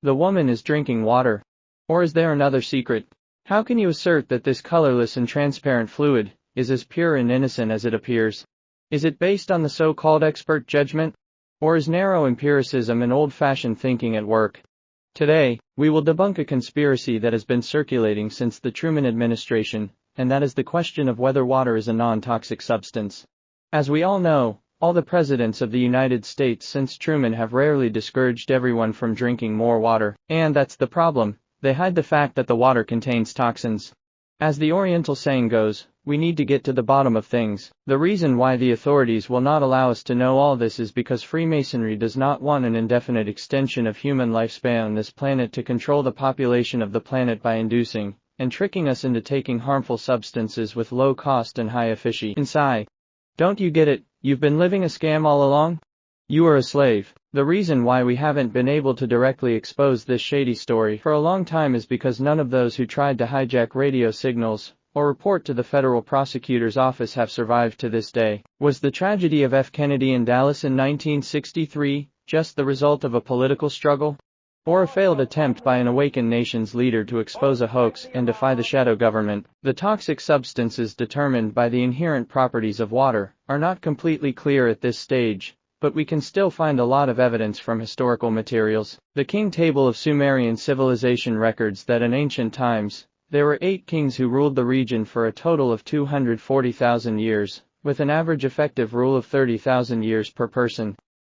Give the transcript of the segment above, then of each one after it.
The woman is drinking water. Or is there another secret? How can you assert that this colorless and transparent fluid is as pure and innocent as it appears? Is it based on the so-called expert judgment? Or is narrow empiricism and old-fashioned thinking at work? Today, we will debunk a conspiracy that has been circulating since the Truman administration, and that is the question of whether water is a non-toxic substance. As we all know, all the presidents of the United States since Truman have rarely discouraged everyone from drinking more water, and that's the problem. They hide the fact that the water contains toxins. As the Oriental saying goes, we need to get to the bottom of things. The reason why the authorities will not allow us to know all this is because Freemasonry does not want an indefinite extension of human lifespan on this planet to control the population of the planet by inducing and tricking us into taking harmful substances with low cost and high efficiency. Don't you get it? You've been living a scam all along? You are a slave. The reason why we haven't been able to directly expose this shady story for a long time is because none of those who tried to hijack radio signals or report to the federal prosecutor's office have survived to this day. Was the tragedy of F. Kennedy in Dallas in 1963 just the result of a political struggle? Or a failed attempt by an awakened nation's leader to expose a hoax and defy the shadow government? The toxic substances determined by the inherent properties of water are not completely clear at this stage, but we can still find a lot of evidence from historical materials. The King Table of Sumerian civilization records that in ancient times, there were 8 kings who ruled the region for a total of 240,000 years, with an average effective rule of 30,000 years per person.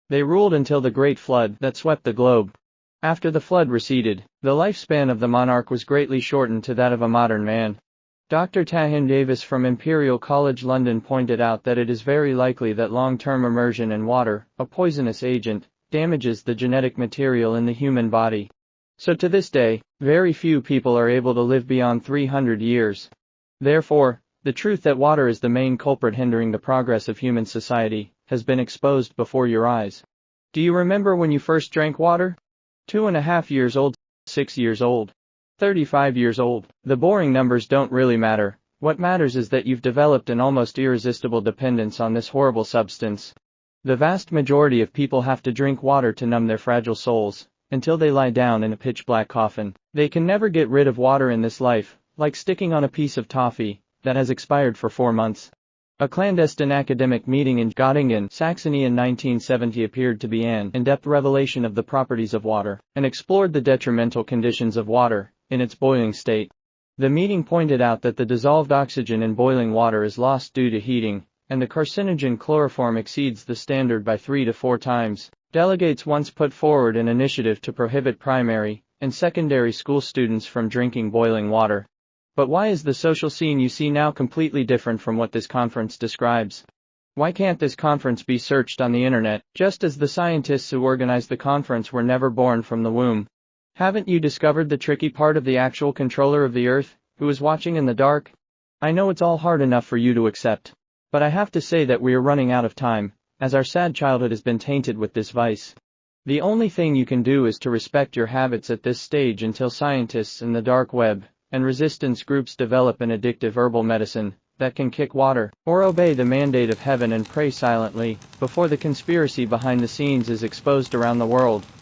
They ruled until the Great Flood that swept the globe. After the flood receded, the lifespan of the monarch was greatly shortened to that of a modern man. Dr. Tahin Davis from Imperial College London pointed out that it is very likely that long-term immersion in water, a poisonous agent, damages the genetic material in the human body. So to this day, very few people are able to live beyond 300 years. Therefore, the truth that water is the main culprit hindering the progress of human society has been exposed before your eyes. Do you remember when you first drank water? 2.5 years old, 6 years old, 35 years old. The boring numbers don't really matter. What matters is that you've developed an almost irresistible dependence on this horrible substance. The vast majority of people have to drink water to numb their fragile souls, until they lie down in a pitch-black coffin. They can never get rid of water in this life, like sticking on a piece of toffee that has expired for 4 months. A clandestine academic meeting in Göttingen, Saxony in 1970 appeared to be an in-depth revelation of the properties of water, and explored the detrimental conditions of water in its boiling state. The meeting pointed out that the dissolved oxygen in boiling water is lost due to heating, and the carcinogen chloroform exceeds the standard by 3 to 4 times. Delegates once put forward an initiative to prohibit primary and secondary school students from drinking boiling water. But why is the social scene you see now completely different from what this conference describes? Why can't this conference be searched on the internet, just as the scientists who organized the conference were never born from the womb? Haven't you discovered the tricky part of the actual controller of the earth, who is watching in the dark? I know it's all hard enough for you to accept, but I have to say that we are running out of time, as our sad childhood has been tainted with this vice. The only thing you can do is to respect your habits at this stage until scientists in the dark web and resistance groups develop an addictive herbal medicine that can kick water, or obey the mandate of heaven and pray silently before the conspiracy behind the scenes is exposed around the world.